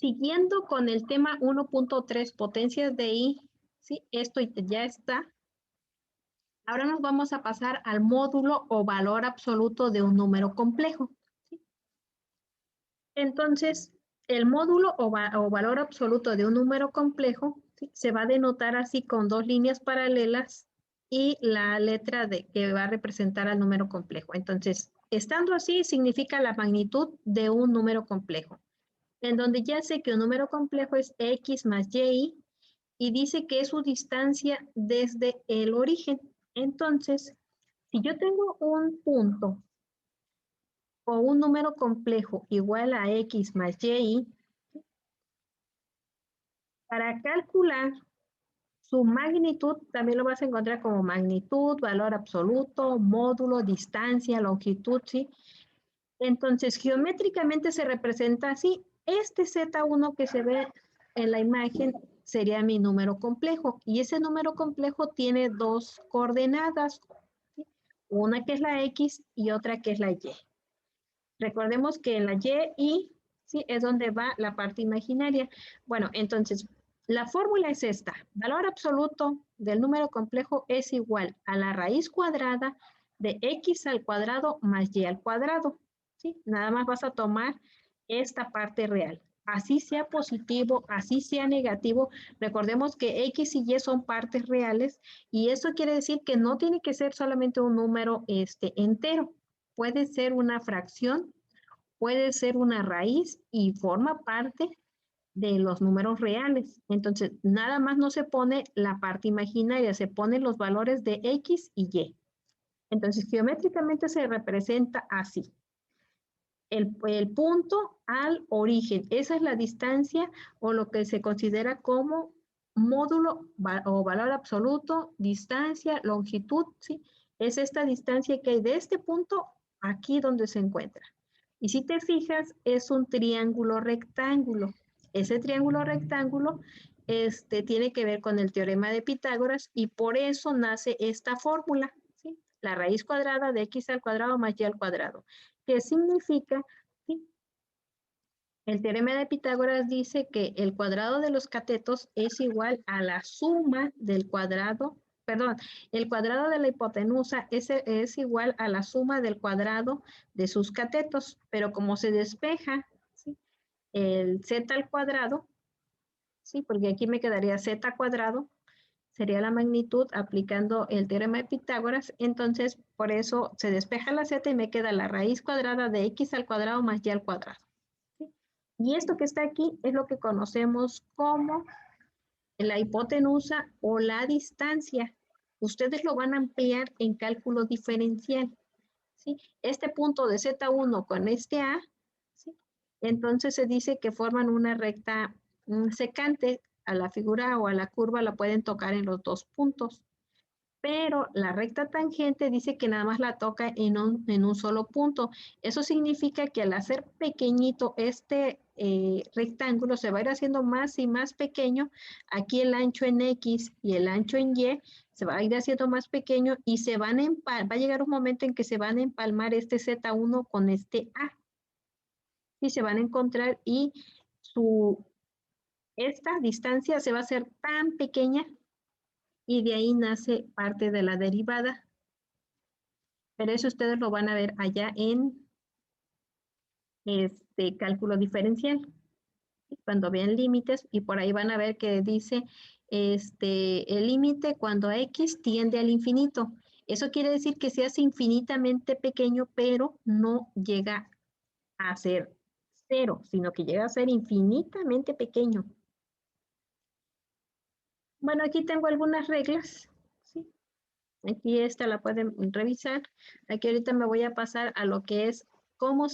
siguiendo con el tema 1.3, potencias de I, ¿sí? Esto ya está. Ahora nos vamos a pasar al módulo o valor absoluto de un número complejo, ¿sí? Entonces, el módulo o valor absoluto de un número complejo, ¿sí?, se va a denotar así con dos líneas paralelas y la letra que va a representar al número complejo. Entonces, estando así, significa la magnitud de un número complejo, en donde ya sé que un número complejo es x más y dice que es su distancia desde el origen. Entonces, si yo tengo un punto o un número complejo igual a x más y, para calcular su magnitud, también lo vas a encontrar como magnitud, valor absoluto, módulo, distancia, longitud, ¿sí? Entonces, geométricamente se representa así. Este Z1 que se ve en la imagen sería mi número complejo. Y ese número complejo tiene dos coordenadas, ¿sí? Una que es la X y otra que es la Y. Recordemos que en la Y, ¿sí?, es donde va la parte imaginaria. Bueno, entonces, la fórmula es esta. Valor absoluto del número complejo es igual a la raíz cuadrada de X al cuadrado más Y al cuadrado, ¿sí? Nada más vas a tomar esta parte real. Así sea positivo, así sea negativo. Recordemos que X y Y son partes reales y eso quiere decir que no tiene que ser solamente un número entero. Puede ser una fracción, puede ser una raíz y forma parte de los números reales. Entonces, nada más no se pone la parte imaginaria, se ponen los valores de X y Y. Entonces, geométricamente se representa así. El punto al origen, esa es la distancia o lo que se considera como módulo o valor absoluto, distancia, longitud, ¿sí? Es esta distancia que hay de este punto aquí donde se encuentra. Y si te fijas, es un triángulo rectángulo. Ese triángulo rectángulo tiene que ver con el teorema de Pitágoras y por eso nace esta fórmula, ¿sí? La raíz cuadrada de x al cuadrado más y al cuadrado. ¿Qué significa? ¿Sí? El teorema de Pitágoras dice que el cuadrado de los catetos es igual a la suma del cuadrado, perdón, el cuadrado de la hipotenusa es igual a la suma del cuadrado de sus catetos, pero como se despeja, ¿sí?, el z al cuadrado, ¿sí?, porque aquí me quedaría z cuadrado, sería la magnitud aplicando el teorema de Pitágoras, entonces por eso se despeja la z y me queda la raíz cuadrada de x al cuadrado más y al cuadrado, ¿sí? Y esto que está aquí es lo que conocemos como la hipotenusa o la distancia. Ustedes lo van a ampliar en cálculo diferencial, ¿sí? Este punto de Z1 con este A, ¿sí?, entonces se dice que forman una recta secante. A la figura o a la curva la pueden tocar en los dos puntos, pero la recta tangente dice que nada más la toca en un solo punto. Eso significa que al hacer pequeñito este rectángulo se va a ir haciendo más y más pequeño. Aquí el ancho en X y el ancho en Y se va a ir haciendo más pequeño y va a llegar un momento en que se van a empalmar este Z1 con este A. Y se van a encontrar y esta distancia se va a hacer tan pequeña y de ahí nace parte de la derivada. Pero eso ustedes lo van a ver allá en cálculo diferencial, cuando vean límites, y por ahí van a ver que dice el límite cuando x tiende al infinito. Eso quiere decir que se hace infinitamente pequeño, pero no llega a ser cero, sino que llega a ser infinitamente pequeño. Bueno, aquí tengo algunas reglas, ¿sí? Aquí esta la pueden revisar. Aquí ahorita me voy a pasar a lo que es cómo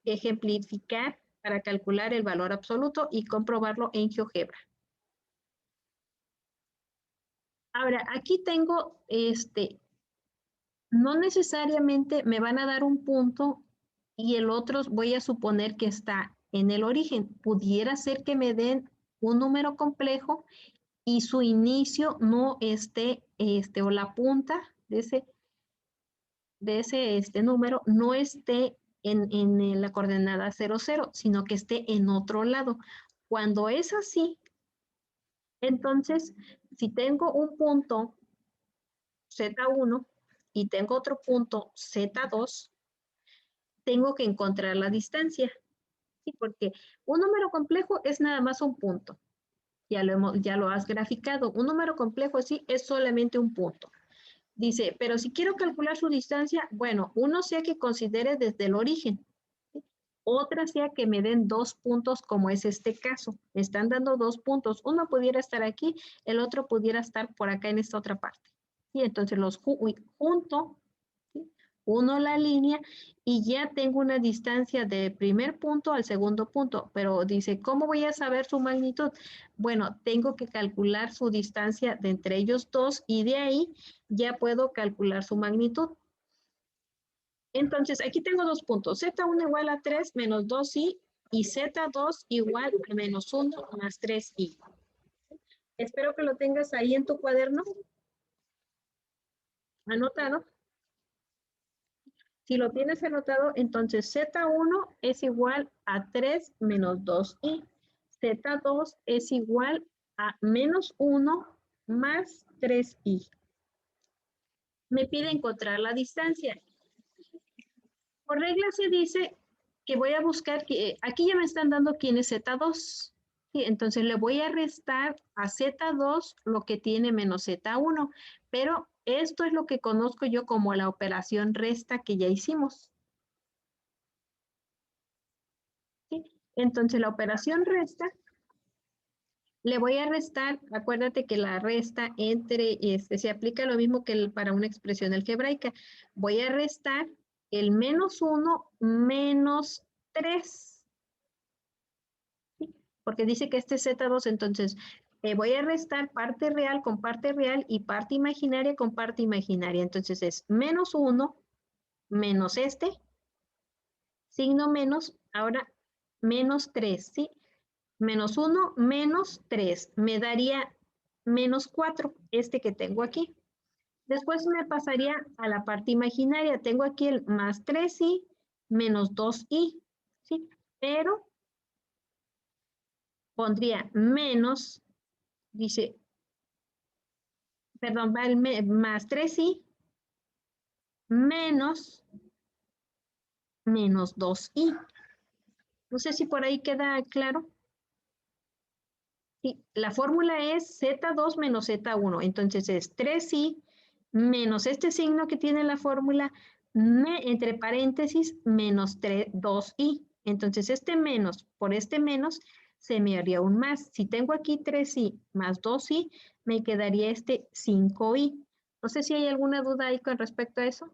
ejemplificar para calcular el valor absoluto y comprobarlo en GeoGebra. Ahora, aquí tengo no necesariamente me van a dar un punto y el otro voy a suponer que está en el origen. Pudiera ser que me den un número complejo y su inicio no esté, o la punta de ese número no esté en la coordenada 0, 0, sino que esté en otro lado. Cuando es así, entonces, si tengo un punto Z1 y tengo otro punto Z2, tengo que encontrar la distancia. ¿Sí? Porque un número complejo es nada más un punto. Ya lo has graficado. Un número complejo sí es solamente un punto. Dice, pero si quiero calcular su distancia, bueno, uno sea que considere desde el origen. ¿Sí? Otra sea que me den 2 puntos, como es este caso. Me están dando 2 puntos. Uno pudiera estar aquí, el otro pudiera estar por acá en esta otra parte. Y entonces los junto, ¿sí? Uno la línea y ya tengo una distancia del primer punto al segundo punto. Pero dice, ¿cómo voy a saber su magnitud? Bueno, tengo que calcular su distancia de entre ellos dos y de ahí ya puedo calcular su magnitud. Entonces, aquí tengo 2 puntos. Z1 igual a 3 menos 2i y Z2 igual a menos 1 más 3i. Espero que lo tengas ahí en tu cuaderno anotado. Si lo tienes anotado, entonces Z1 es igual a 3 menos 2i. Z2 es igual a menos 1 más 3i. Me pide encontrar la distancia. Por regla se dice que voy a buscar, que aquí ya me están dando quién es Z2. Sí, entonces le voy a restar a Z2 lo que tiene menos Z1, pero esto es lo que conozco yo como la operación resta que ya hicimos. ¿Sí? Entonces la operación resta, le voy a restar, acuérdate que la resta entre, se aplica lo mismo que para una expresión algebraica. Voy a restar el menos 1 menos 3. ¿Sí? Porque dice que este es Z2, entonces voy a restar parte real con parte real y parte imaginaria con parte imaginaria. Entonces es menos 1 menos este, signo menos, ahora menos 3, ¿sí? Menos 1 menos 3, me daría menos 4, este que tengo aquí. Después me pasaría a la parte imaginaria. Tengo aquí el más 3i menos 2i, ¿sí? Pero pondría menos, dice, perdón, va el más 3i menos 2i. No sé si por ahí queda claro. Sí, la fórmula es Z2 menos Z1. Entonces es 3i menos este signo que tiene la fórmula, entre paréntesis, menos 2i. Entonces este menos por este menos se me haría un más. Si tengo aquí 3i más 2i, me quedaría este 5i. No sé si hay alguna duda ahí con respecto a eso.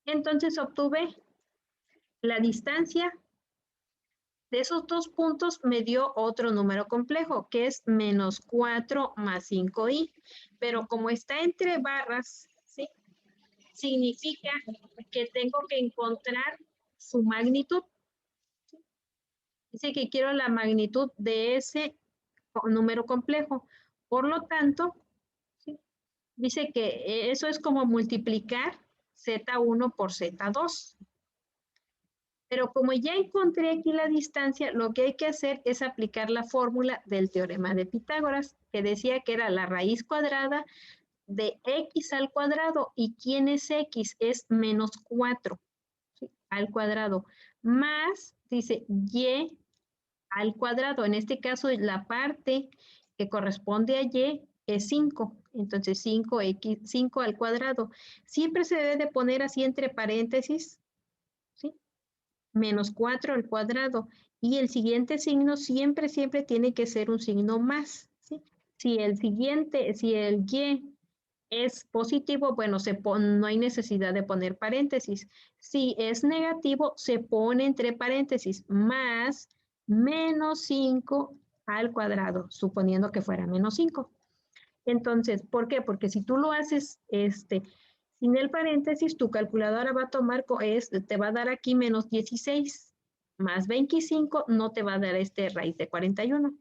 Entonces obtuve la distancia de esos 2 puntos, me dio otro número complejo, que es menos 4 más 5i. Pero como está entre barras, ¿sí? Significa que tengo que encontrar su magnitud. Dice que quiero la magnitud de ese número complejo. Por lo tanto, ¿sí? Dice que eso es como multiplicar Z1 por Z2. Pero como ya encontré aquí la distancia, lo que hay que hacer es aplicar la fórmula del teorema de Pitágoras, que decía que era la raíz cuadrada de x al cuadrado. ¿Y quién es x? Es menos 4, ¿sí? Al cuadrado, más, dice, y al cuadrado. En este caso, la parte que corresponde a y es 5. Entonces, 5 al cuadrado. Siempre se debe de poner así entre paréntesis, ¿sí? Menos 4 al cuadrado. Y el siguiente signo siempre tiene que ser un signo más, ¿sí? Si el y es positivo, bueno, no hay necesidad de poner paréntesis. Si es negativo, se pone entre paréntesis más menos 5 al cuadrado, suponiendo que fuera menos 5. Entonces, ¿por qué? Porque si tú lo haces sin el paréntesis, tu calculadora va a tomar, te va a dar aquí menos 16 más 25, no te va a dar raíz de 41.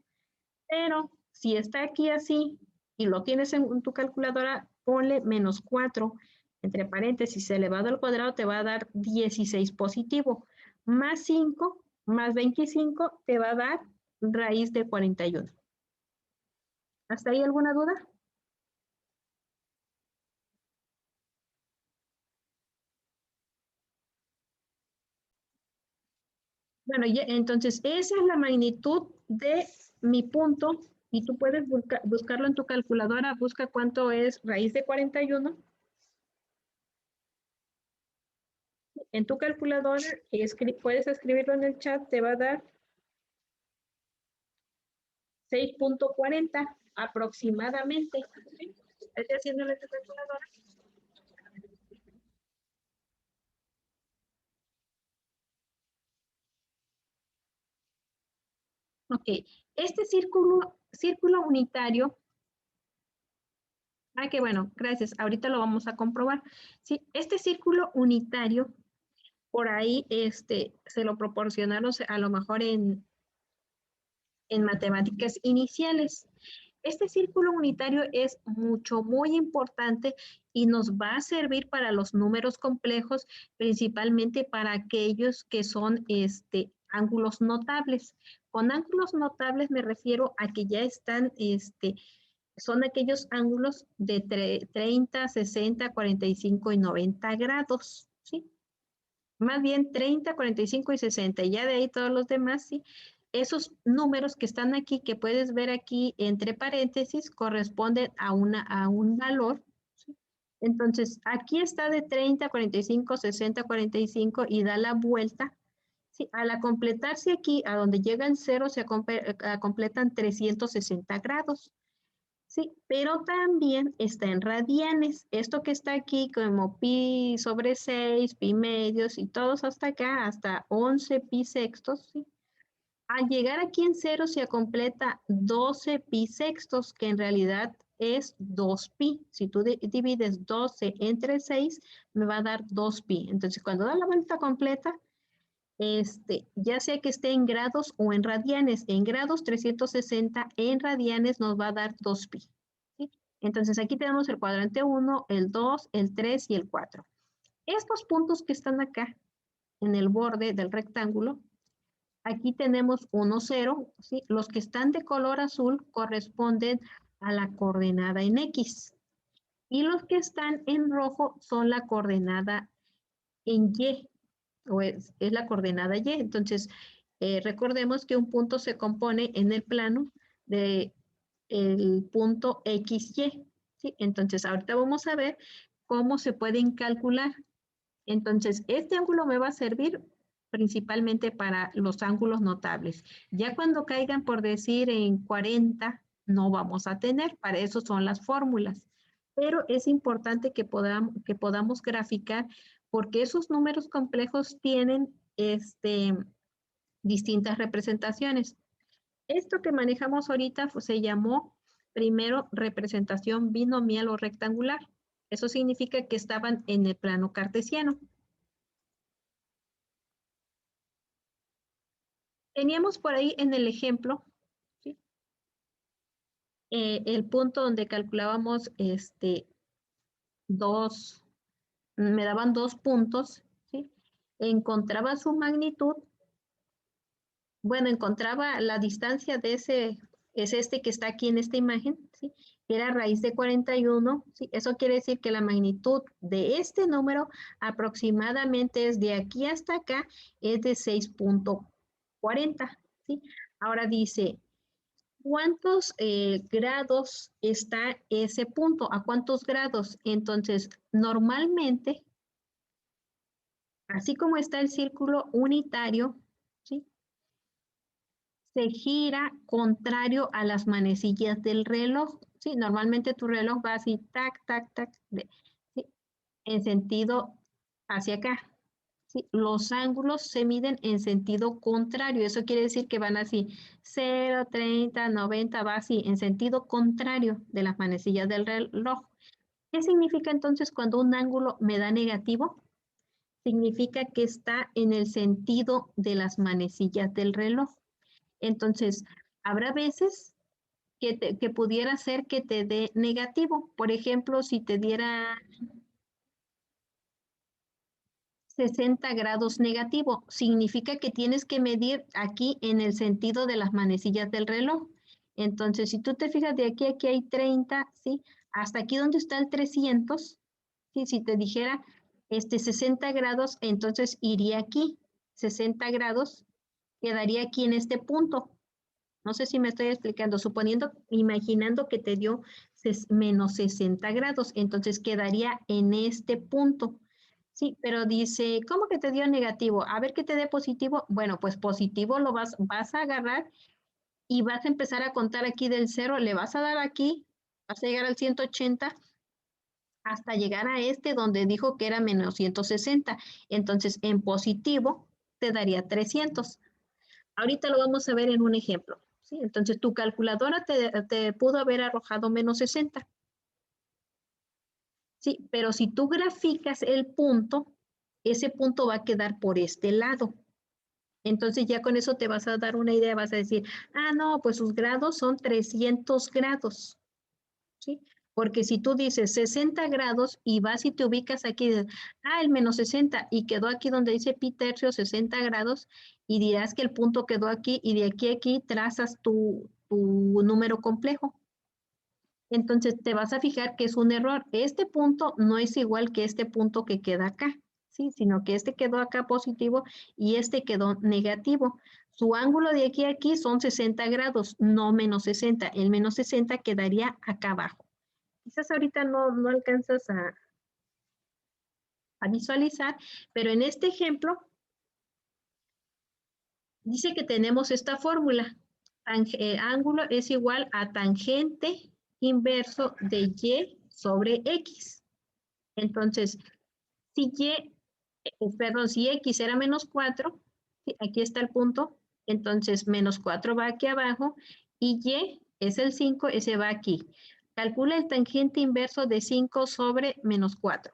Pero si está aquí así y lo tienes en tu calculadora, ponle menos 4 entre paréntesis, elevado al cuadrado te va a dar 16 positivo, más 5, más 25 te va a dar raíz de 41. ¿Hasta ahí alguna duda? Bueno, entonces esa es la magnitud de mi punto y tú puedes buscarlo en tu calculadora, busca cuánto es raíz de 41. En tu calculadora puedes escribirlo en el chat, te va a dar 6.40 aproximadamente. ¿Estás haciéndolo en tu calculadora? Ok, este círculo unitario, que bueno, gracias, ahorita lo vamos a comprobar. Sí, este círculo unitario, por ahí se lo proporcionaron a lo mejor en matemáticas iniciales. Este círculo unitario es muy importante y nos va a servir para los números complejos, principalmente para aquellos que son ángulos notables. Con ángulos notables me refiero a que ya están, son aquellos ángulos de 30, 60, 45 y 90 grados, ¿sí? Más bien 30, 45 y 60, y ya de ahí todos los demás, ¿sí? Esos números que están aquí, que puedes ver aquí entre paréntesis, corresponden a un valor, ¿sí? Entonces, aquí está de 30, 45, 60, 45 y da la vuelta. Sí, al completarse aquí, a donde llega el cero, se completan 360 grados. Sí, pero también está en radianes. Esto que está aquí como pi sobre 6, pi medios y todos hasta acá, hasta 11 pi sextos, ¿sí? Al llegar aquí en cero se completa 12 pi sextos, que en realidad es 2 pi. Si tú divides 12 entre 6, me va a dar 2 pi. Entonces, cuando da la vuelta completa, ya sea que esté en grados o en radianes, en grados 360, en radianes nos va a dar 2 pi. ¿Sí? Entonces aquí tenemos el cuadrante 1, el 2, el 3 y el 4. Estos puntos que están acá en el borde del rectángulo, aquí tenemos 1, 0. ¿Sí? Los que están de color azul corresponden a la coordenada en X. Y los que están en rojo son la coordenada en Y, o es la coordenada Y. Entonces, recordemos que un punto se compone en el plano de el punto XY. ¿Sí? Entonces, ahorita vamos a ver cómo se pueden calcular. Entonces, este ángulo me va a servir principalmente para los ángulos notables. Ya cuando caigan, por decir, en 40, no vamos a tener. Para eso son las fórmulas. Pero es importante que podamos graficar porque esos números complejos tienen distintas representaciones. Esto que manejamos ahorita se llamó primero representación binomial o rectangular. Eso significa que estaban en el plano cartesiano. Teníamos por ahí en el ejemplo, ¿sí? El punto donde calculábamos me daban 2 puntos, ¿sí? Encontraba su magnitud, bueno, encontraba la distancia de es que está aquí en esta imagen, ¿sí? Que era raíz de 41, ¿sí? Eso quiere decir que la magnitud de este número aproximadamente es de aquí hasta acá, es de 6.40, ¿sí? Ahora dice, ¿cuántos grados está ese punto? ¿A cuántos grados? Entonces, normalmente, así como está el círculo unitario, ¿sí? Se gira contrario a las manecillas del reloj. Sí, normalmente tu reloj va así, tac, tac, tac, ¿sí? En sentido hacia acá. ¿Sí? Los ángulos se miden en sentido contrario. Eso quiere decir que van así, 0, 30, 90, va así, en sentido contrario de las manecillas del reloj. ¿Qué significa entonces cuando un ángulo me da negativo? Significa que está en el sentido de las manecillas del reloj. Entonces, habrá veces que pudiera ser que te dé negativo. Por ejemplo, si te diera 60 grados negativo. Significa que tienes que medir aquí en el sentido de las manecillas del reloj. Entonces, si tú te fijas de aquí a aquí hay 30, ¿sí? Hasta aquí donde está el 300, ¿sí? Si te dijera 60 grados, entonces iría aquí. 60 grados quedaría aquí en este punto. No sé si me estoy explicando. Suponiendo, imaginando que te dio menos 60 grados, entonces quedaría en este punto. Sí, pero dice, ¿cómo que te dio negativo? A ver qué te dé positivo. Bueno, pues positivo lo vas a agarrar y vas a empezar a contar aquí del 0, le vas a dar aquí, vas a llegar al 180 hasta llegar a este donde dijo que era menos 160. Entonces, en positivo te daría 300. Ahorita lo vamos a ver en un ejemplo. ¿Sí? Entonces, tu calculadora te pudo haber arrojado menos 60. Sí, pero si tú graficas el punto, ese punto va a quedar por este lado. Entonces ya con eso te vas a dar una idea, vas a decir, ah, no, pues sus grados son 300 grados, ¿sí? Porque si tú dices 60 grados y vas y te ubicas aquí, el menos 60 y quedó aquí donde dice pi tercio 60 grados y dirás que el punto quedó aquí y de aquí a aquí trazas tu número complejo. Entonces te vas a fijar que es un error. Este punto no es igual que este punto que queda acá, ¿sí? Sino que este quedó acá positivo y este quedó negativo. Su ángulo de aquí a aquí son 60 grados, no menos 60. El menos 60 quedaría acá abajo. Quizás ahorita no alcanzas a visualizar, pero en este ejemplo dice que tenemos esta fórmula. Ángulo es igual a tangente inverso de y sobre x. Entonces, si si x era menos 4, aquí está el punto, entonces menos 4 va aquí abajo y y es el 5, ese va aquí. Calcula el tangente inverso de 5 sobre menos 4.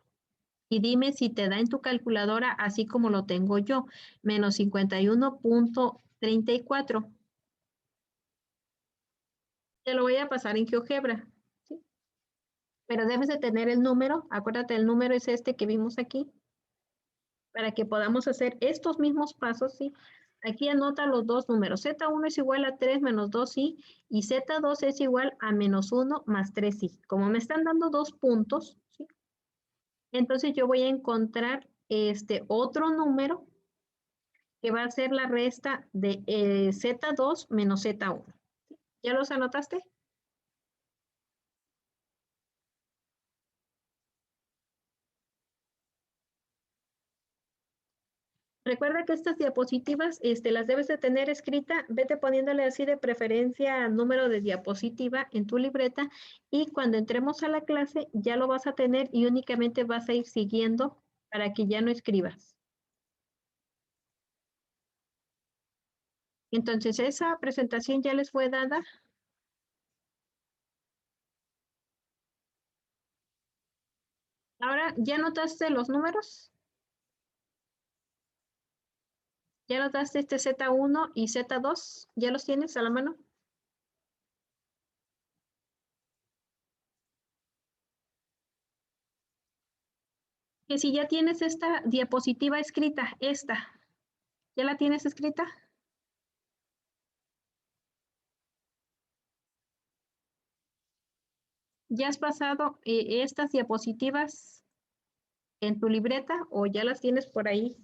Y dime si te da en tu calculadora así como lo tengo yo, menos 51.34. Te lo voy a pasar en GeoGebra, ¿sí? Pero debes de tener el número, acuérdate, el número es este que vimos aquí, para que podamos hacer estos mismos pasos, ¿sí? Aquí anota los dos números. Z1 es igual a 3 menos 2, sí, y Z2 es igual a menos 1 más 3, sí. Como me están dando dos puntos, ¿sí? Entonces yo voy a encontrar este otro número que va a ser la resta de Z2 menos Z1. ¿Ya los anotaste? Recuerda que estas diapositivas las debes de tener escrita, vete poniéndole así de preferencia número de diapositiva en tu libreta y cuando entremos a la clase ya lo vas a tener y únicamente vas a ir siguiendo para que ya no escribas. Entonces, esa presentación ya les fue dada. Ahora, ¿ya notaste los números? ¿Ya notaste este Z1 y Z2? ¿Ya los tienes a la mano? Que si ya tienes esta diapositiva escrita, ¿ya la tienes escrita? ¿Ya has pasado estas diapositivas en tu libreta o ya las tienes por ahí?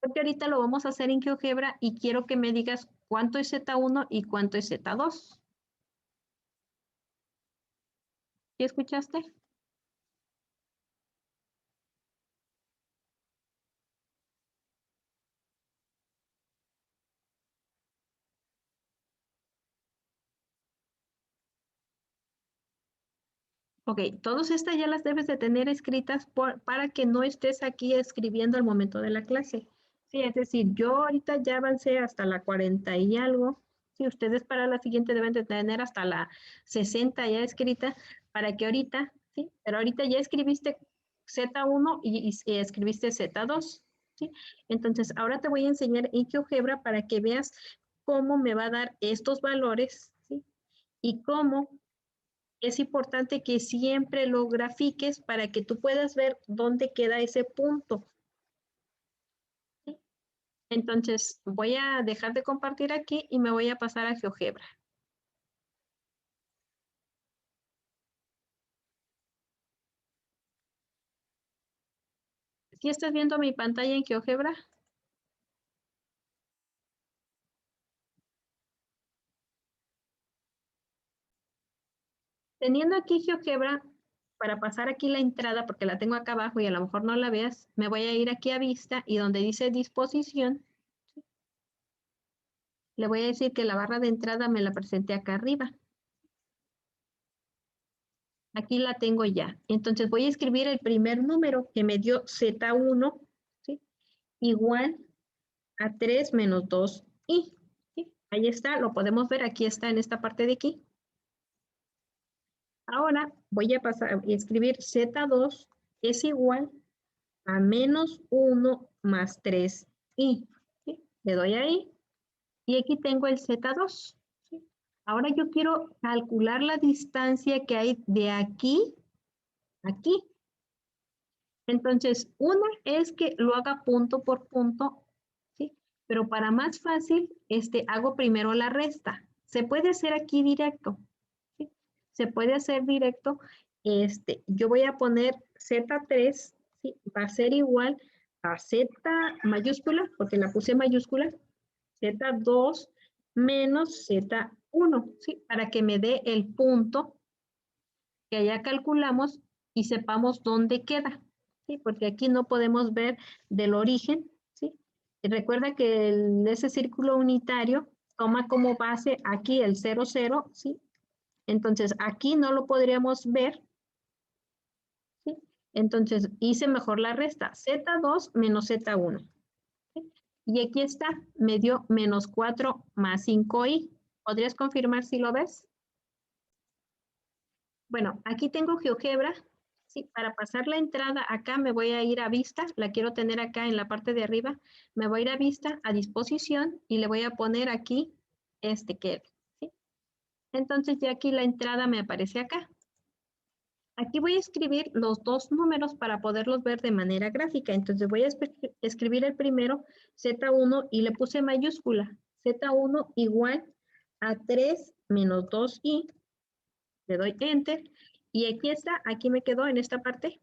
Porque ahorita lo vamos a hacer en GeoGebra y quiero que me digas cuánto es Z1 y cuánto es Z2. ¿Sí escuchaste? Ok, todas estas ya las debes de tener escritas para que no estés aquí escribiendo al momento de la clase. Sí, es decir, yo ahorita ya avancé hasta la 40 y algo. Sí, ustedes para la siguiente deben de tener hasta la 60 ya escrita para que ahorita, sí, pero ahorita ya escribiste Z1 y escribiste Z2, ¿sí? Entonces, ahora te voy a enseñar en GeoGebra para que veas cómo me va a dar estos valores, ¿sí? Y cómo es importante que siempre lo grafiques para que tú puedas ver dónde queda ese punto. Entonces, voy a dejar de compartir aquí y me voy a pasar a GeoGebra. ¿Sí estás viendo mi pantalla en GeoGebra? Teniendo aquí GeoGebra, para pasar aquí la entrada, porque la tengo acá abajo y a lo mejor no la veas, me voy a ir aquí a vista y donde dice disposición, le voy a decir que la barra de entrada me la presenté acá arriba. Aquí la tengo ya. Entonces voy a escribir el primer número que me dio Z1, ¿sí? Igual a 3 menos 2i. ¿Sí? Ahí está, lo podemos ver, aquí está en esta parte de aquí. Ahora voy a pasar a escribir Z2 es igual a menos 1 más 3i. ¿Sí? Le doy ahí y aquí tengo el Z2. ¿Sí? Ahora yo quiero calcular la distancia que hay de aquí a aquí. Entonces, una es que lo haga punto por punto, ¿sí? Pero para más fácil, hago primero la resta. Se puede hacer aquí directo, ¿sí? Se puede hacer directo. Yo voy a poner Z3, ¿sí? Va a ser igual a Z mayúscula, porque la puse mayúscula, Z2 menos Z1, ¿sí? Para que me dé el punto que allá calculamos y sepamos dónde queda, ¿sí? Porque aquí no podemos ver del origen, ¿sí? Y recuerda que ese círculo unitario toma como base aquí el 0, 0, ¿sí? Entonces aquí no lo podríamos ver, ¿sí? Entonces hice mejor la resta, Z2 menos Z1, ¿sí? Y aquí está, me dio menos 4 más 5i. ¿Podrías confirmar si lo ves? Bueno, aquí tengo GeoGebra. Sí, para pasar la entrada acá me voy a ir a vista, la quiero tener acá en la parte de arriba, me voy a ir a vista, a disposición y le voy a poner aquí que, ¿sí? Entonces ya aquí la entrada me aparece acá. Aquí voy a escribir los dos números para poderlos ver de manera gráfica. Entonces voy a escribir el primero, Z1, y le puse mayúscula. Z1 igual a 3 menos 2i. Le doy Enter. Y aquí está, aquí me quedó en esta parte.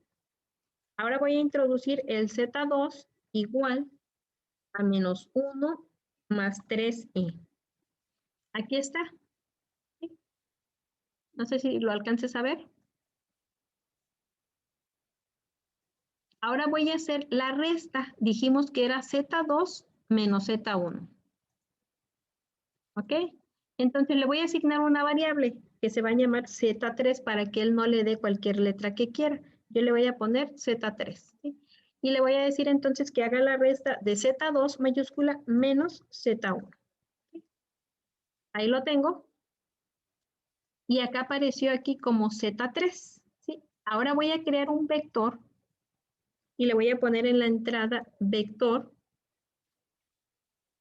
Ahora voy a introducir el Z2 igual a menos 1 más 3i. Aquí está. ¿Sí? No sé si lo alcances a ver. Ahora voy a hacer la resta. Dijimos que era Z2 menos Z1. ¿Ok? Entonces le voy a asignar una variable que se va a llamar Z3 para que él no le dé cualquier letra que quiera. Yo le voy a poner Z3. ¿Sí? Y le voy a decir entonces que haga la resta de Z2 mayúscula menos Z1. ¿Sí? Ahí lo tengo. Y acá apareció aquí como Z3. ¿Sí? Ahora voy a crear un vector y le voy a poner en la entrada vector.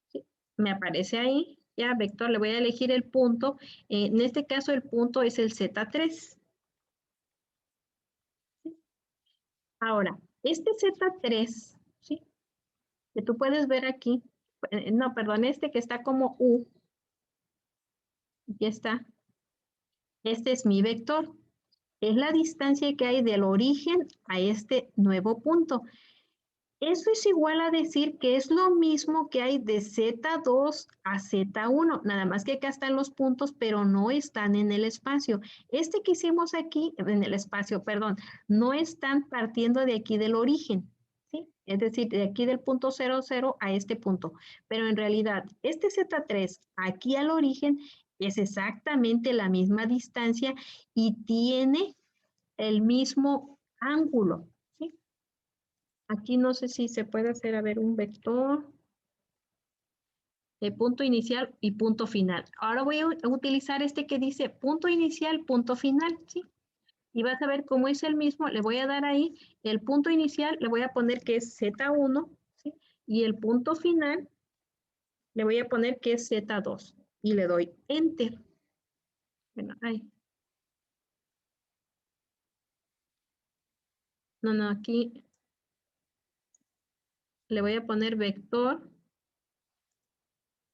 ¿Sí? Me aparece ahí. Ya, vector, le voy a elegir el punto. En este caso, el punto es el Z3. ¿Sí? Ahora, este Z3, ¿sí? Que tú puedes ver aquí, no, perdón, que está como U, ya está. Este es mi vector. Es la distancia que hay del origen a este nuevo punto. Eso es igual a decir que es lo mismo que hay de Z2 a Z1, nada más que acá están los puntos, pero no están en el espacio. Que hicimos aquí, en el espacio, perdón, no están partiendo de aquí del origen, ¿sí? Es decir, de aquí del punto 0, 0 a este punto. Pero en realidad, este Z3 aquí al origen es exactamente la misma distancia y tiene el mismo ángulo, ¿sí? Aquí no sé si se puede hacer, a ver, un vector, punto inicial y punto final. Ahora voy a utilizar que dice punto inicial, punto final, ¿sí? Y vas a ver cómo es el mismo, le voy a dar ahí el punto inicial, le voy a poner que es Z1, ¿sí? Y el punto final, le voy a poner que es Z2. Y le doy Enter. Bueno, ahí. No, aquí le voy a poner vector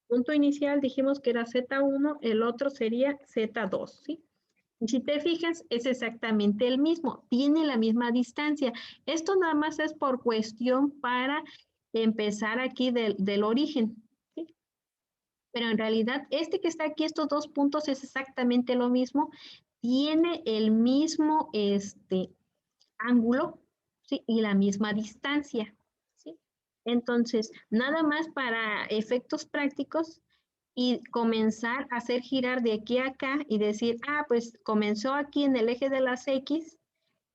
punto inicial dijimos que era Z1, el otro sería Z2, ¿sí? Y si te fijas, es exactamente el mismo, tiene la misma distancia. Esto nada más es por cuestión para empezar aquí del origen, ¿sí? Pero en realidad, este que está aquí, estos dos puntos, es exactamente lo mismo. Tiene el mismo ángulo, ¿sí? Y la misma distancia, ¿sí? Entonces, nada más para efectos prácticos y comenzar a hacer girar de aquí a acá y decir, ah, pues comenzó aquí en el eje de las X,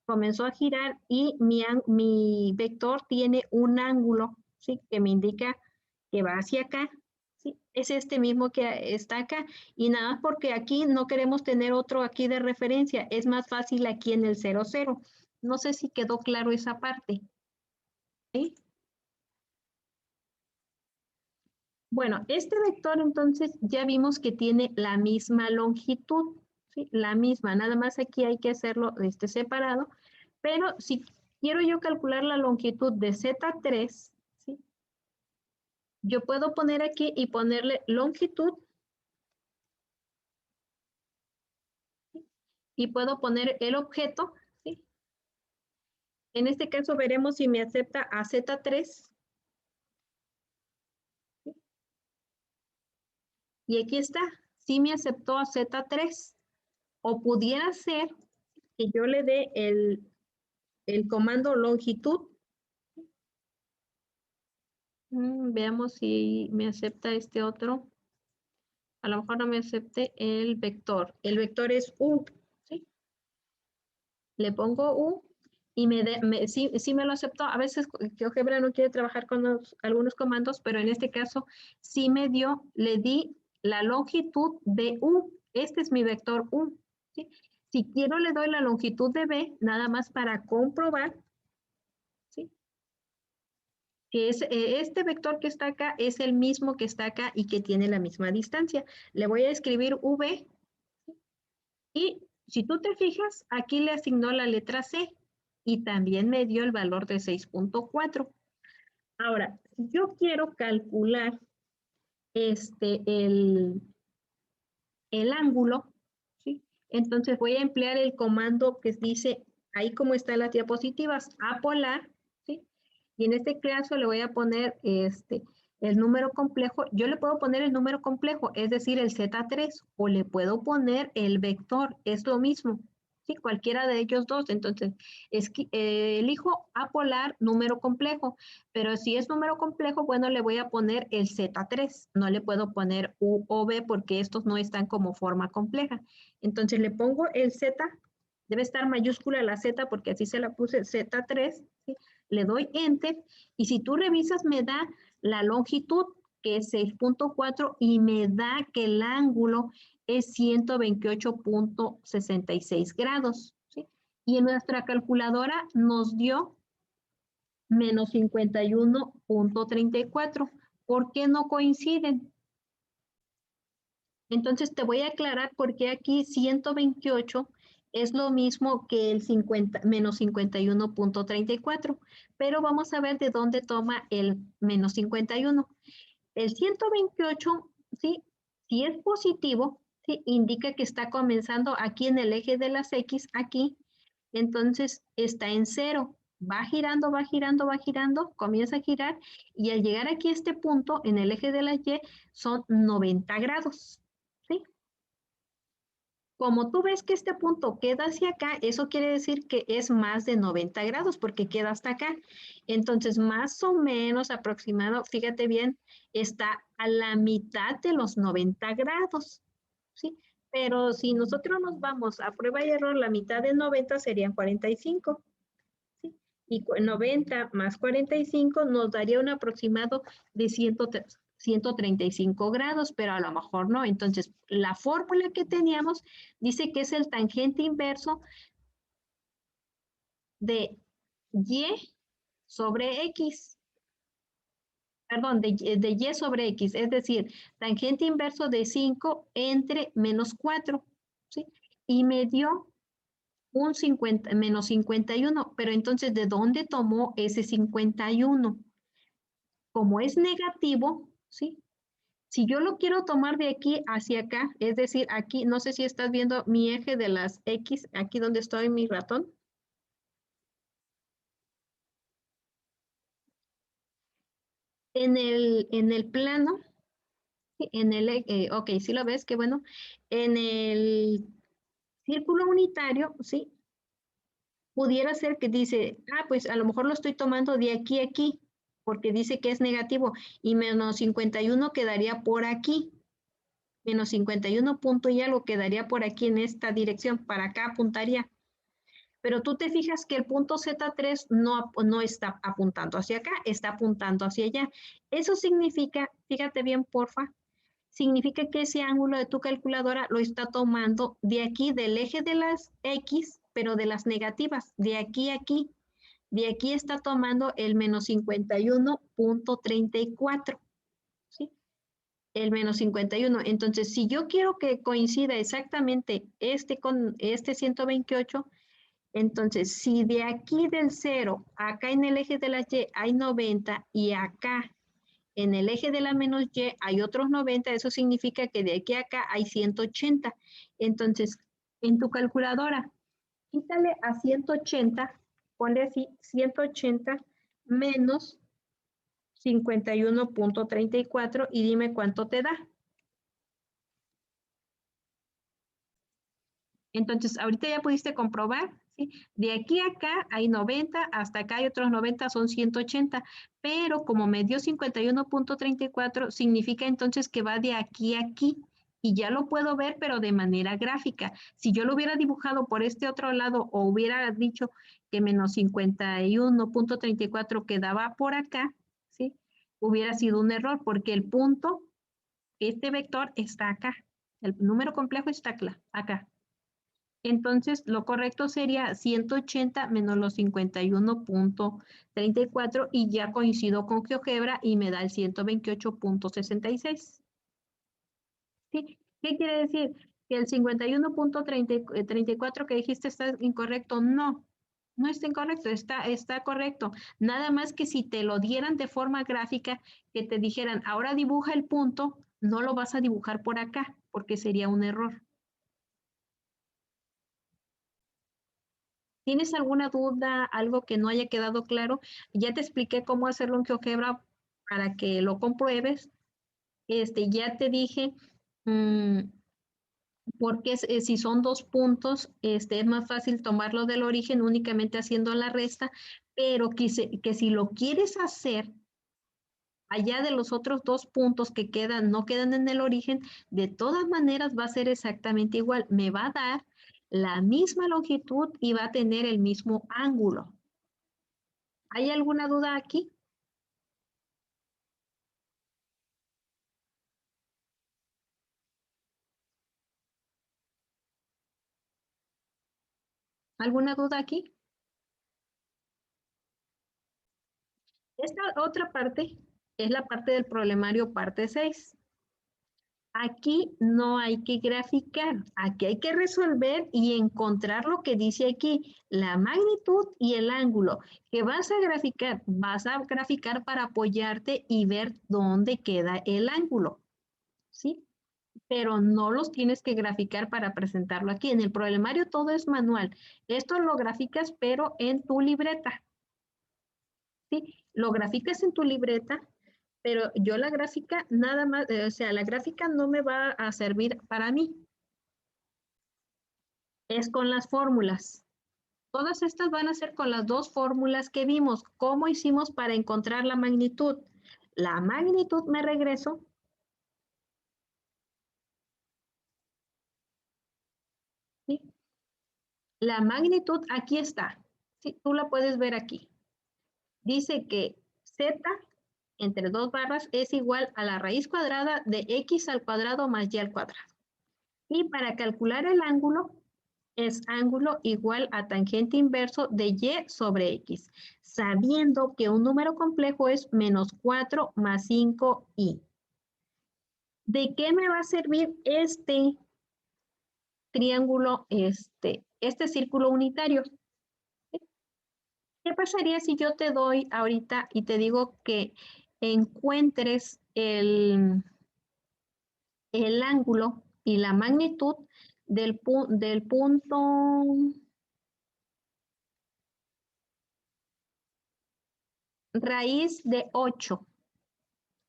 comenzó a girar y mi vector tiene un ángulo, ¿sí? Que me indica que va hacia acá, ¿sí? Es este mismo que está acá y nada más porque aquí no queremos tener otro aquí de referencia, es más fácil aquí en el 0, 0. No sé si quedó claro esa parte, ¿sí? Bueno, este vector entonces ya vimos que tiene la misma longitud, ¿sí? La misma, nada más aquí hay que hacerlo separado, pero si quiero yo calcular la longitud de Z3, ¿sí? Yo puedo poner aquí y ponerle longitud, ¿sí? Y puedo poner el objeto, ¿sí? En este caso veremos si me acepta a Z3, ¿sí? Y aquí está, sí me aceptó a Z3, o pudiera ser que yo le dé el comando longitud. Veamos si me acepta este otro. A lo mejor no me acepte el vector. El vector es U, ¿sí? Le pongo U y sí me lo aceptó. A veces GeoGebra no quiere trabajar con algunos comandos, pero en este caso sí le di la longitud de U. Este es mi vector U, ¿sí? Si quiero le doy la longitud de B, nada más para comprobar, ¿sí? Que este vector que está acá es el mismo que está acá y que tiene la misma distancia. Le voy a escribir V y si tú te fijas, aquí le asignó la letra C y también me dio el valor de 6.4. Ahora, si yo quiero calcular el, el ángulo, ¿sí? Entonces voy a emplear el comando que dice, ahí como está en las diapositivas, apolar, ¿sí? Y en este caso le voy a poner el número complejo. Yo le puedo poner el número complejo, es decir, el Z3, o le puedo poner el vector, es lo mismo, ¿sí? Cualquiera de ellos dos. Entonces, elijo apolar número complejo, pero si es número complejo, bueno, le voy a poner el Z3, no le puedo poner U o B porque estos no están como forma compleja. Entonces le pongo el Z, debe estar mayúscula la Z porque así se la puse Z3, ¿sí? Le doy Enter y si tú revisas me da la longitud que es 6.4 y me da que el ángulo es 128.66 grados, ¿sí? Y en nuestra calculadora nos dio menos 51.34. ¿Por qué no coinciden? Entonces te voy a aclarar por qué aquí 128 es lo mismo que el menos 51.34, pero vamos a ver de dónde toma el menos 51. El 128, ¿sí? Si es positivo, ¿sí? Indica que está comenzando aquí en el eje de las X, aquí, entonces está en cero. Va girando, va girando, va girando, comienza a girar y al llegar aquí a este punto en el eje de la Y son 90 grados, ¿sí? Como tú ves que este punto queda hacia acá, eso quiere decir que es más de 90 grados porque queda hasta acá. Entonces, más o menos aproximado, fíjate bien, está a la mitad de los 90 grados, ¿sí? Pero si nosotros nos vamos a prueba y error, la mitad de 90 serían 45, ¿sí? Y 90 más 45 nos daría un aproximado de 135 grados, pero a lo mejor no. Entonces, la fórmula que teníamos dice que es el tangente inverso de y sobre x, perdón, de y sobre x, es decir, tangente inverso de 5 entre menos 4, ¿sí? Y me dio un 50, menos 51, pero entonces, ¿de dónde tomó ese 51? Como es negativo, ¿sí? Si yo lo quiero tomar de aquí hacia acá, es decir, aquí, no sé si estás viendo mi eje de las X, aquí donde estoy mi ratón. En el plano, ok, sí lo ves, qué bueno. En el círculo unitario, sí, pudiera ser que dice, pues a lo mejor lo estoy tomando de aquí a aquí, porque dice que es negativo, y menos 51 quedaría por aquí. Menos 51 punto y algo quedaría por aquí en esta dirección, para acá apuntaría. Pero tú te fijas que el punto Z3 no está apuntando hacia acá, está apuntando hacia allá. Eso significa, fíjate bien, porfa, significa que ese ángulo de tu calculadora lo está tomando de aquí, del eje de las X, pero de las negativas, de aquí a aquí. De aquí está tomando el menos 51.34, ¿sí? El menos 51. Entonces, si yo quiero que coincida exactamente este con este 128, entonces, si de aquí del 0, acá en el eje de la Y hay 90 y acá en el eje de la menos Y hay otros 90, eso significa que de aquí a acá hay 180. Entonces, en tu calculadora, quítale a 180, ponle así 180 menos 51.34 y dime cuánto te da. Entonces, ahorita ya pudiste comprobar, ¿sí? De aquí a acá hay 90, hasta acá hay otros 90, son 180, pero como me dio 51.34, significa entonces que va de aquí a aquí, y ya lo puedo ver, pero de manera gráfica. Si yo lo hubiera dibujado por este otro lado o hubiera dicho que menos 51.34 quedaba por acá, ¿sí? Hubiera sido un error, porque el punto, este vector está acá, el número complejo está acá. Entonces, lo correcto sería 180 menos los 51.34 y ya coincido con GeoGebra y me da el 128.66. ¿Sí? ¿Qué quiere decir? ¿Que el 51.34 que dijiste está incorrecto? No, no está incorrecto, está correcto. Nada más que si te lo dieran de forma gráfica, que te dijeran, ahora dibuja el punto, no lo vas a dibujar por acá, porque sería un error. ¿Tienes alguna duda, algo que no haya quedado claro? Ya te expliqué cómo hacerlo en GeoGebra para que lo compruebes. Ya te dije mm, porque si son dos puntos, es más fácil tomarlo del origen únicamente haciendo la resta, pero que si lo quieres hacer allá de los otros dos puntos que quedan, no quedan en el origen, de todas maneras va a ser exactamente igual. Me va a dar la misma longitud y va a tener el mismo ángulo. ¿Hay alguna duda aquí? ¿Alguna duda aquí? Esta otra parte es la parte del problemario parte 6. Aquí no hay que graficar, aquí hay que resolver y encontrar lo que dice aquí, la magnitud y el ángulo. ¿Que vas a graficar? Vas a graficar para apoyarte y ver dónde queda el ángulo, ¿sí? Pero no los tienes que graficar para presentarlo aquí. En el problemario todo es manual. Esto lo graficas pero en tu libreta, ¿sí? Lo graficas en tu libreta, pero yo la gráfica nada más, o sea, la gráfica no me va a servir para mí, es con las fórmulas. Todas estas van a ser con las dos fórmulas que vimos. ¿Cómo hicimos para encontrar la magnitud? La magnitud, me regreso. ¿Sí? La magnitud aquí está. ¿Sí? Tú la puedes ver aquí. Dice que z entre dos barras es igual a la raíz cuadrada de x al cuadrado más y al cuadrado. Y para calcular el ángulo, es ángulo igual a tangente inverso de y sobre x, sabiendo que un número complejo es menos 4 más 5y. ¿De qué me va a servir este triángulo, este círculo unitario? ¿Qué pasaría si yo te doy ahorita y te digo que encuentres el ángulo y la magnitud del punto raíz de 8.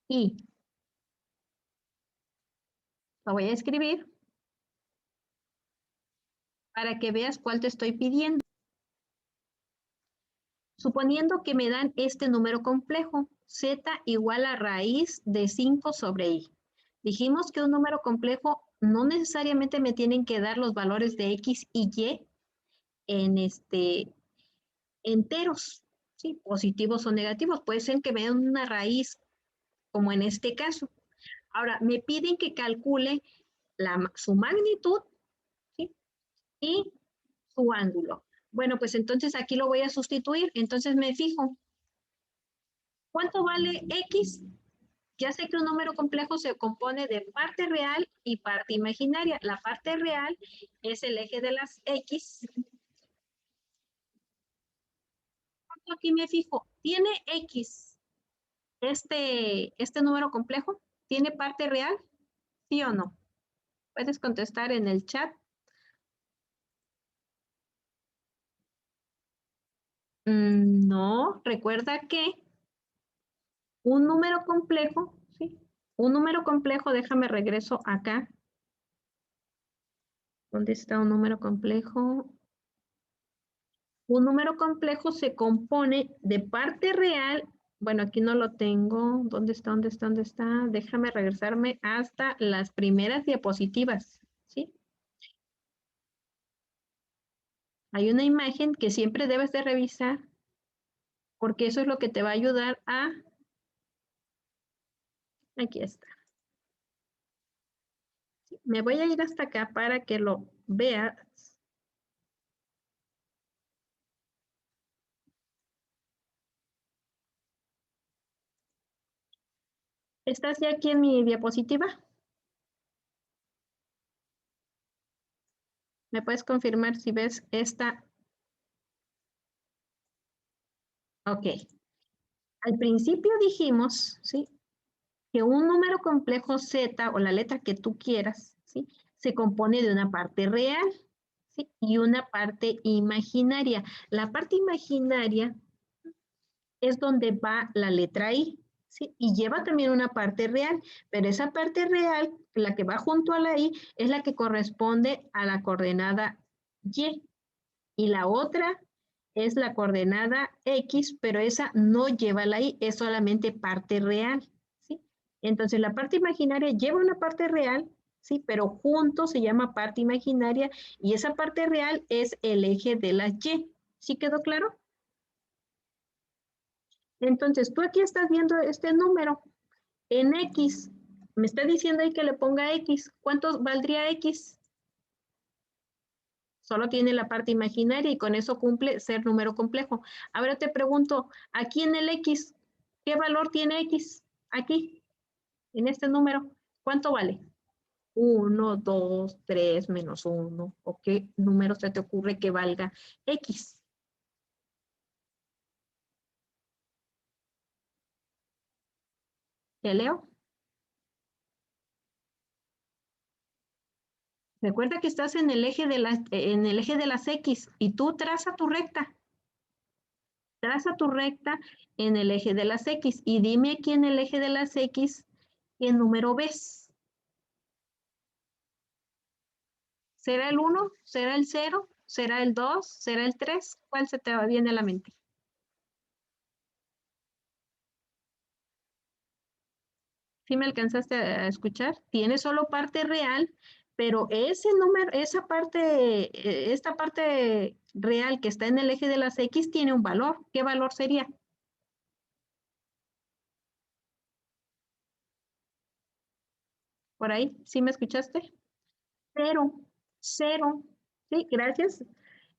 Y lo voy a escribir para que veas cuál te estoy pidiendo. Suponiendo que me dan este número complejo, z igual a raíz de 5 sobre i. Dijimos que un número complejo no necesariamente me tienen que dar los valores de x y y en enteros, ¿sí? Positivos o negativos. Puede ser que me den una raíz, como en este caso. Ahora, me piden que calcule su magnitud, ¿sí? Y su ángulo. Bueno, pues entonces aquí lo voy a sustituir. Entonces me fijo, ¿cuánto vale x? Ya sé que un número complejo se compone de parte real y parte imaginaria. La parte real es el eje de las x. Aquí me fijo, ¿tiene x este número complejo? ¿Tiene parte real? ¿Sí o no? Puedes contestar en el chat. No, recuerda que un número complejo, ¿sí? Un número complejo, déjame regreso acá. ¿Dónde está un número complejo? Un número complejo se compone de parte real. Bueno, aquí no lo tengo. ¿Dónde está? ¿Dónde está? ¿Dónde está? Déjame regresarme hasta las primeras diapositivas, ¿sí? Hay una imagen que siempre debes de revisar porque eso es lo que te va a ayudar a... Aquí está. Me voy a ir hasta acá para que lo veas. ¿Estás ya aquí en mi diapositiva? ¿Me puedes confirmar si ves esta? Ok. Al principio dijimos, ¿sí? Que un número complejo z o la letra que tú quieras, ¿sí? Se compone de una parte real, ¿sí? Y una parte imaginaria. La parte imaginaria es donde va la letra I, ¿sí? Y lleva también una parte real, pero esa parte real, la que va junto a la I, es la que corresponde a la coordenada Y. Y la otra es la coordenada X, pero esa no lleva la I, es solamente parte real, ¿sí? Entonces la parte imaginaria lleva una parte real, ¿sí? Pero junto se llama parte imaginaria y esa parte real es el eje de la Y. ¿Sí quedó claro? Entonces tú aquí estás viendo este número en X. Me está diciendo ahí que le ponga X. ¿Cuánto valdría X? Solo tiene la parte imaginaria y con eso cumple ser número complejo. Ahora te pregunto, aquí en el X, ¿qué valor tiene X? Aquí, en este número, ¿cuánto vale? 1, 2, 3, menos 1. ¿O qué número se te ocurre que valga X? ¿Te leo? Recuerda que estás en el eje de las X y tú traza tu recta. Traza tu recta en el eje de las X y dime aquí en el eje de las X qué número ves. ¿Será el 1? ¿Será el 0? ¿Será el 2? ¿Será el 3? ¿Cuál se te viene a la mente? ¿Sí me alcanzaste a escuchar? Tiene solo parte real, pero ese número, esta parte real que está en el eje de las X tiene un valor. ¿Qué valor sería? Por ahí, ¿sí me escuchaste? 0, 0. Sí, gracias.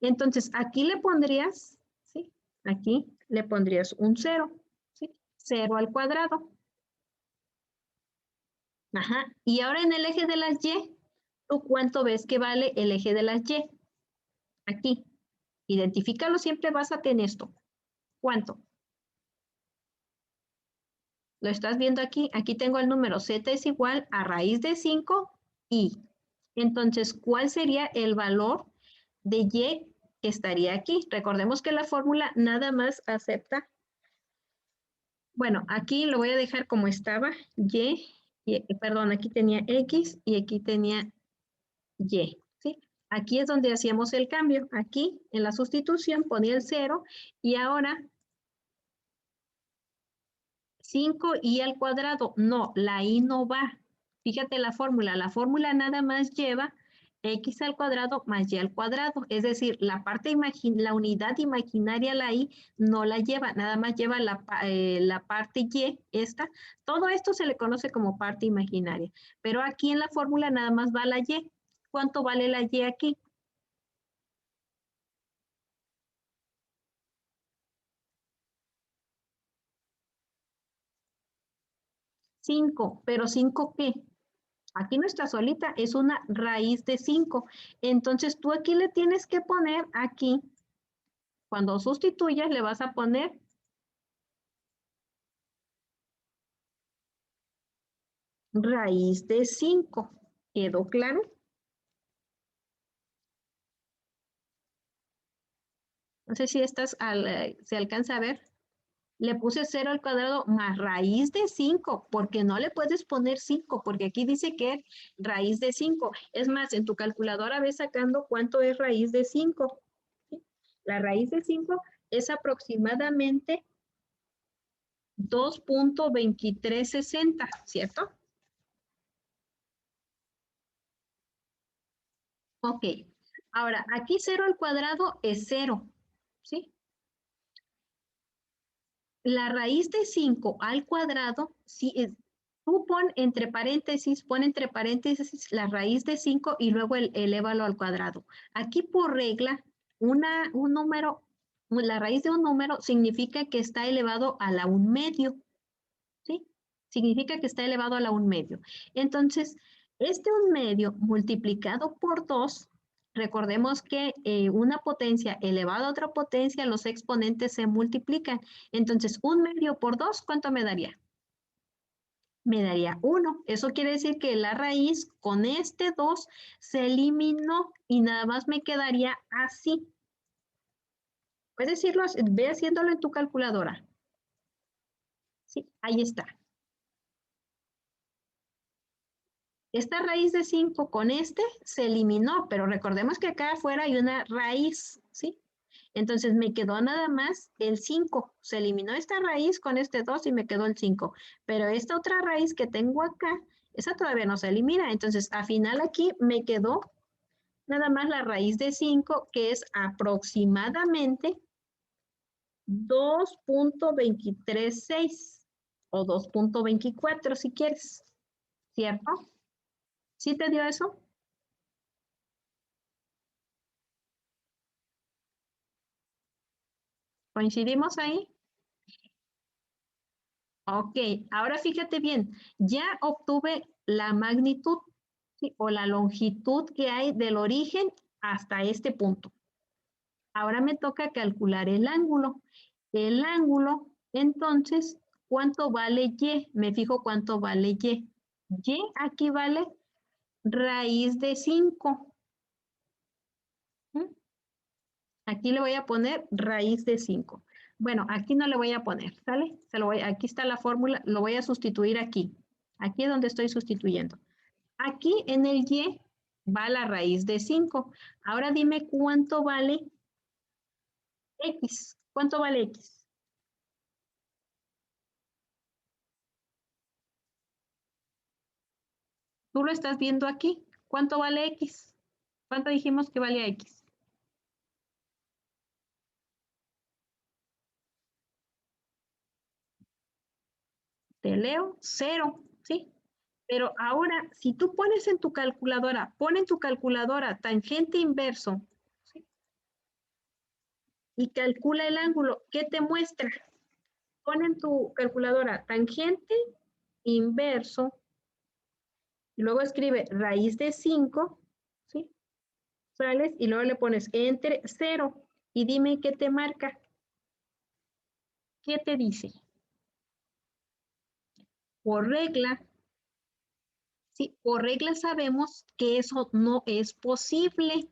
Entonces, aquí le pondrías, ¿sí? Aquí le pondrías un 0, ¿sí? 0 al cuadrado. Ajá. Y ahora en el eje de las Y, ¿tú cuánto ves que vale el eje de las Y? Aquí. Identifícalo, siempre básate en esto. ¿Cuánto? ¿Lo estás viendo aquí? Aquí tengo el número z es igual a raíz de 5 y. Entonces, ¿cuál sería el valor de y que estaría aquí? Recordemos que la fórmula nada más acepta. Bueno, aquí lo voy a dejar como estaba, perdón, aquí tenía x y aquí tenía y, ¿sí? Aquí es donde hacíamos el cambio. Aquí en la sustitución ponía el 0 y ahora 5y al cuadrado. No, la i no va. Fíjate la fórmula nada más lleva x al cuadrado más y al cuadrado. Es decir, la unidad imaginaria, la i, no la lleva, nada más lleva la parte y, esta. Todo esto se le conoce como parte imaginaria. Pero aquí en la fórmula nada más va la y. ¿Cuánto vale la y aquí? 5, pero 5 ¿qué? Aquí no está solita, es una raíz de 5. Entonces tú aquí le tienes que poner aquí, cuando sustituyas le vas a poner raíz de 5. ¿Quedó claro? No sé si se alcanza a ver. Le puse 0 al cuadrado más raíz de 5, porque no le puedes poner 5, porque aquí dice que es raíz de 5. Es más, en tu calculadora ves sacando cuánto es raíz de 5. ¿Sí? La raíz de 5 es aproximadamente 2.2360, ¿cierto? Ok. Ahora, aquí 0 al cuadrado es 0, ¿sí? La raíz de 5 al cuadrado, tú pon entre paréntesis la raíz de 5 y luego elévalo al cuadrado. Aquí por regla, un número, la raíz de un número significa que está elevado a la 1/2, ¿sí? Significa que está elevado a la 1/2. Entonces, este 1/2 multiplicado por 2, recordemos que una potencia elevada a otra potencia, los exponentes se multiplican. Entonces, 1/2 por 2, ¿cuánto me daría? Me daría 1. Eso quiere decir que la raíz con este 2 se eliminó y nada más me quedaría así. Puedes decirlo, ve haciéndolo en tu calculadora. Sí, ahí está. Esta raíz de 5 con este se eliminó, pero recordemos que acá afuera hay una raíz, ¿sí? Entonces me quedó nada más el 5. Se eliminó esta raíz con este 2 y me quedó el 5. Pero esta otra raíz que tengo acá, esa todavía no se elimina. Entonces, al final aquí me quedó nada más la raíz de 5, que es aproximadamente 2.236 o 2.24 si quieres, ¿cierto? ¿Sí te dio eso? ¿Coincidimos ahí? Ok, ahora fíjate bien, ya obtuve la magnitud, ¿sí? O la longitud que hay del origen hasta este punto. Ahora me toca calcular el ángulo. El ángulo, entonces, ¿cuánto vale y? Me fijo cuánto vale y. Y aquí vale raíz de 5. Aquí le voy a poner raíz de 5. Bueno, aquí no le voy a poner, ¿sale? Aquí está la fórmula, lo voy a sustituir aquí. Aquí es donde estoy sustituyendo. Aquí en el y va la raíz de 5. Ahora dime cuánto vale x. ¿Cuánto vale x? Tú lo estás viendo aquí. ¿Cuánto vale x? ¿Cuánto dijimos que valía x? Te leo 0, ¿sí? Pero ahora, si tú pones en tu calculadora, pon en tu calculadora tangente inverso, ¿sí? Y calcula el ángulo, ¿qué te muestra? Pon en tu calculadora tangente inverso y luego escribe raíz de 5, ¿sí? Sales y luego le pones entre 0 y dime qué te marca. ¿Qué te dice? por regla, ¿sí? Por regla sabemos que eso no es posible.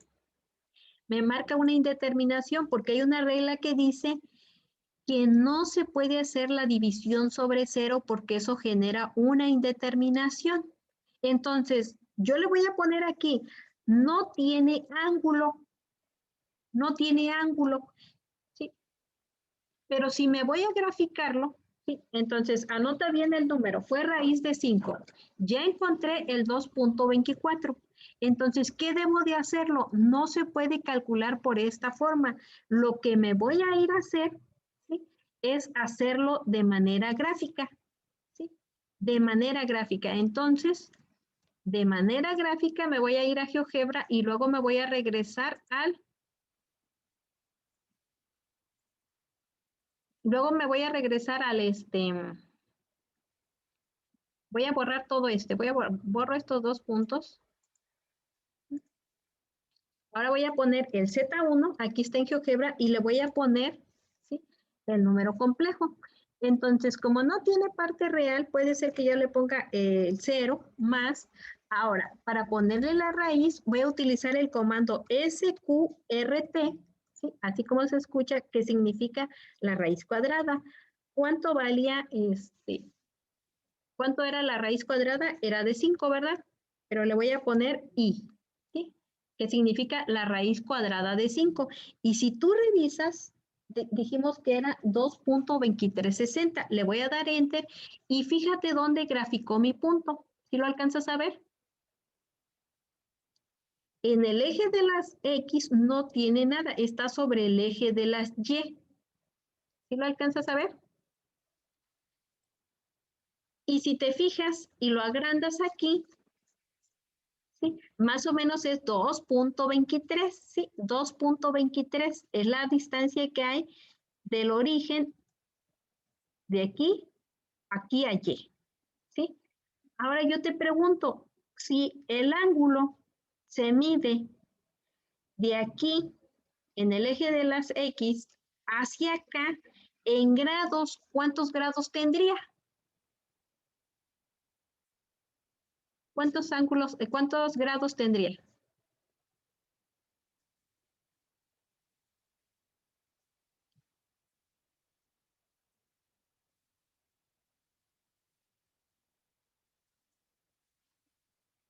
Me marca una indeterminación porque hay una regla que dice que no se puede hacer la división sobre cero porque eso genera una indeterminación. Entonces, yo le voy a poner aquí, no tiene ángulo, no tiene ángulo, ¿sí? Pero si me voy a graficarlo, ¿sí? Entonces, anota bien el número, fue raíz de 5. Ya encontré el 2.24. Entonces, ¿qué debo de hacerlo? No se puede calcular por esta forma. Lo que me voy a ir a hacer, ¿sí? Es hacerlo de manera gráfica, ¿sí? De manera gráfica. Entonces, de manera gráfica me voy a ir a GeoGebra y luego me voy a regresar al... Luego me voy a regresar al voy a borrar todo voy a borro estos dos puntos. Ahora voy a poner el Z1, aquí está en GeoGebra, y le voy a poner, ¿sí?, el número complejo. Entonces, como no tiene parte real, puede ser que yo le ponga el 0 más. Ahora, para ponerle la raíz, voy a utilizar el comando SQRT, ¿sí?, así como se escucha, que significa la raíz cuadrada. ¿Cuánto valía ¿Cuánto era la raíz cuadrada? Era de 5, ¿verdad? Pero le voy a poner i, ¿sí? Que significa la raíz cuadrada de 5. Y si tú revisas, dijimos que era 2.2360. Le voy a dar enter y fíjate dónde graficó mi punto. ¿Sí lo alcanzas a ver? En el eje de las X no tiene nada, está sobre el eje de las Y. ¿Sí lo alcanzas a ver? Y si te fijas y lo agrandas aquí, ¿sí?, más o menos es 2.23, ¿sí? 2.23 es la distancia que hay del origen de aquí a Y, ¿sí? Ahora yo te pregunto, si el ángulo se mide de aquí en el eje de las X hacia acá, en grados, ¿cuántos grados tendría? ¿Cuántos grados tendría?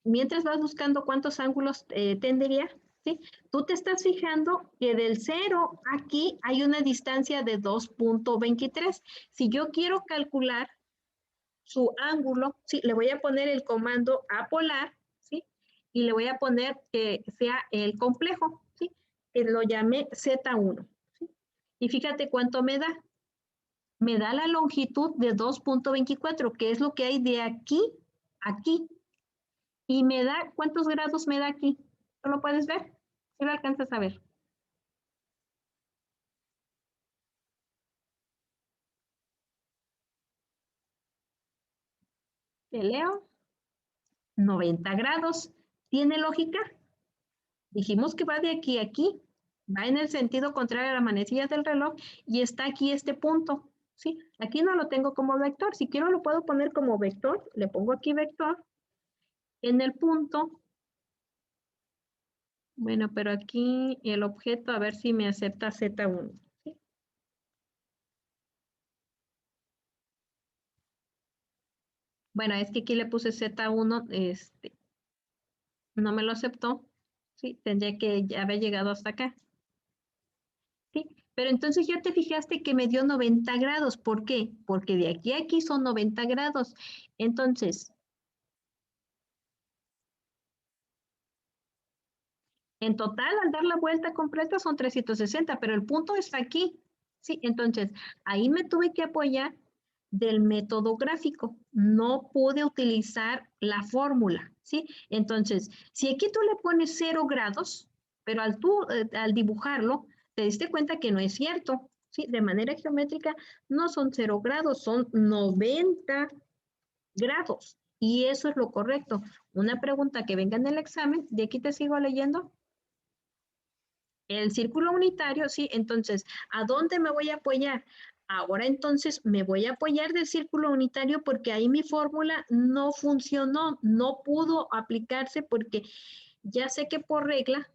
Mientras vas buscando cuántos ángulos tendría, ¿sí? Tú te estás fijando que del 0 aquí hay una distancia de 2.23. Si yo quiero calcular su ángulo, ¿sí?, le voy a poner el comando apolar, ¿sí?, y le voy a poner que sea el complejo, ¿sí?, que lo llamé Z1, ¿sí? Y fíjate cuánto me da. Me da la longitud de 2.24, que es lo que hay de aquí a aquí. Y me da, ¿cuántos grados me da aquí? ¿Tú lo puedes ver? ¿Sí lo alcanzas a ver? Te leo. 90 grados. ¿Tiene lógica? Dijimos que va de aquí a aquí. Va en el sentido contrario a la manecilla del reloj y está aquí este punto. ¿Sí? Aquí no lo tengo como vector. Si quiero lo puedo poner como vector. Le pongo aquí vector. En el punto. Bueno, pero aquí el objeto, a ver si me acepta Z1. ¿Sí? Bueno, es que aquí le puse Z1, no me lo aceptó. Sí, tendría que haber llegado hasta acá. Sí, pero entonces ya te fijaste que me dio 90 grados. ¿Por qué? Porque de aquí a aquí son 90 grados. Entonces, en total, al dar la vuelta completa son 360, pero el punto está aquí. Sí, entonces, ahí me tuve que apoyar del método gráfico. No pude utilizar la fórmula, ¿sí? Entonces, si aquí tú le pones 0 grados, pero al dibujarlo, te diste cuenta que no es cierto, ¿sí? De manera geométrica, no son 0 grados, son 90 grados. Y eso es lo correcto. Una pregunta que venga en el examen, de aquí te sigo leyendo. El círculo unitario, sí, entonces, ¿a dónde me voy a apoyar? Ahora entonces me voy a apoyar del círculo unitario porque ahí mi fórmula no funcionó, no pudo aplicarse porque ya sé que por regla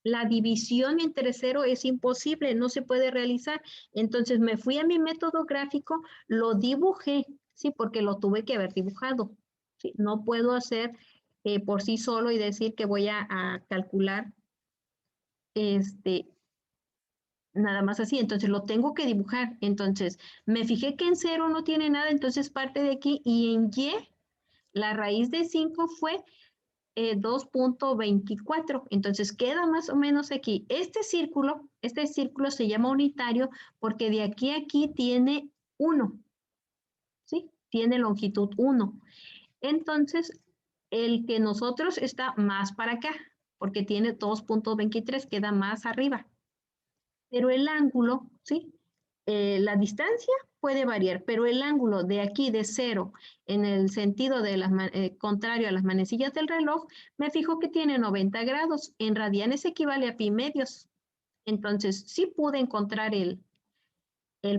la división entre cero es imposible, no se puede realizar. Entonces me fui a mi método gráfico, lo dibujé, sí, porque lo tuve que haber dibujado. ¿Sí? No puedo hacer por sí solo y decir que voy a calcular nada más así. Entonces lo tengo que dibujar. Entonces me fijé que en cero no tiene nada, entonces parte de aquí y en y la raíz de 5 fue 2.24. Entonces queda más o menos aquí. Este círculo se llama unitario porque de aquí a aquí tiene 1, ¿sí? Tiene longitud 1. Entonces, el que nosotros está más para acá, porque tiene 2.23, queda más arriba. Pero el ángulo, ¿sí? La distancia puede variar, pero el ángulo de aquí de 0 en el sentido de contrario a las manecillas del reloj, me fijo que tiene 90 grados. En radianes equivale a pi medios. Entonces, sí pude encontrar el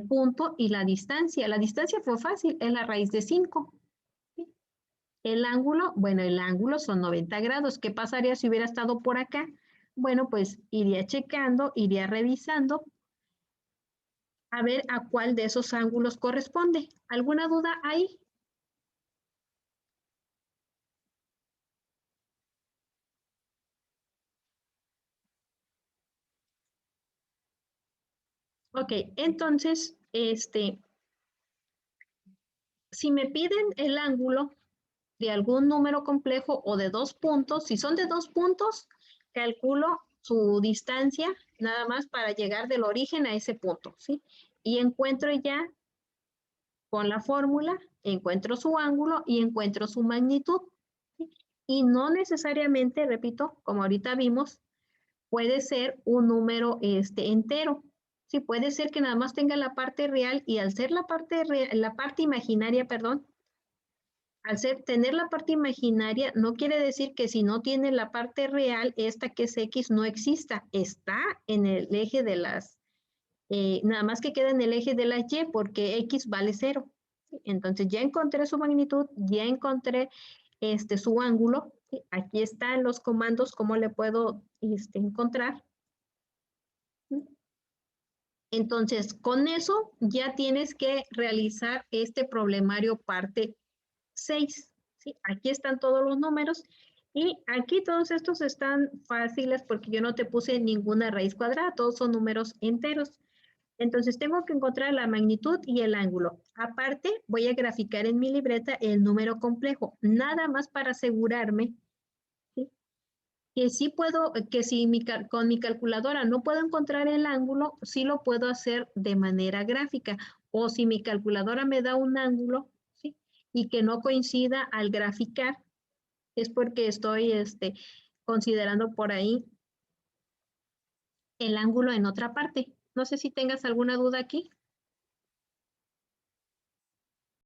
punto y la distancia. La distancia fue fácil, es la raíz de 5. El ángulo, bueno, el ángulo son 90 grados. ¿Qué pasaría si hubiera estado por acá? Bueno, pues iría checando, iría revisando a ver a cuál de esos ángulos corresponde. ¿Alguna duda ahí? Ok, entonces, si me piden el ángulo de algún número complejo o de 2 puntos, si son de 2 puntos, calculo su distancia nada más para llegar del origen a ese punto, ¿sí? Y encuentro ya con la fórmula, encuentro su ángulo y encuentro su magnitud. ¿Sí? Y no necesariamente, repito, como ahorita vimos, puede ser un número entero. Sí, puede ser que nada más tenga la parte real y al ser la parte imaginaria, perdón, tener la parte imaginaria no quiere decir que si no tiene la parte real, esta que es X no exista. Está en el eje de nada más que queda en el eje de la Y porque X vale 0. Entonces ya encontré su magnitud, ya encontré su ángulo. ¿Sí? Aquí están los comandos, cómo le puedo encontrar. Entonces, con eso ya tienes que realizar este problemario parte 6. ¿Sí? Aquí están todos los números y aquí todos estos están fáciles porque yo no te puse ninguna raíz cuadrada, todos son números enteros. Entonces tengo que encontrar la magnitud y el ángulo. Aparte, voy a graficar en mi libreta el número complejo, nada más para asegurarme, ¿sí? Que sí puedo, que si con mi calculadora no puedo encontrar el ángulo, sí lo puedo hacer de manera gráfica. O si mi calculadora me da un ángulo, ¿sí? Y que no coincida al graficar, es porque estoy considerando por ahí el ángulo en otra parte. No sé si tengas alguna duda aquí.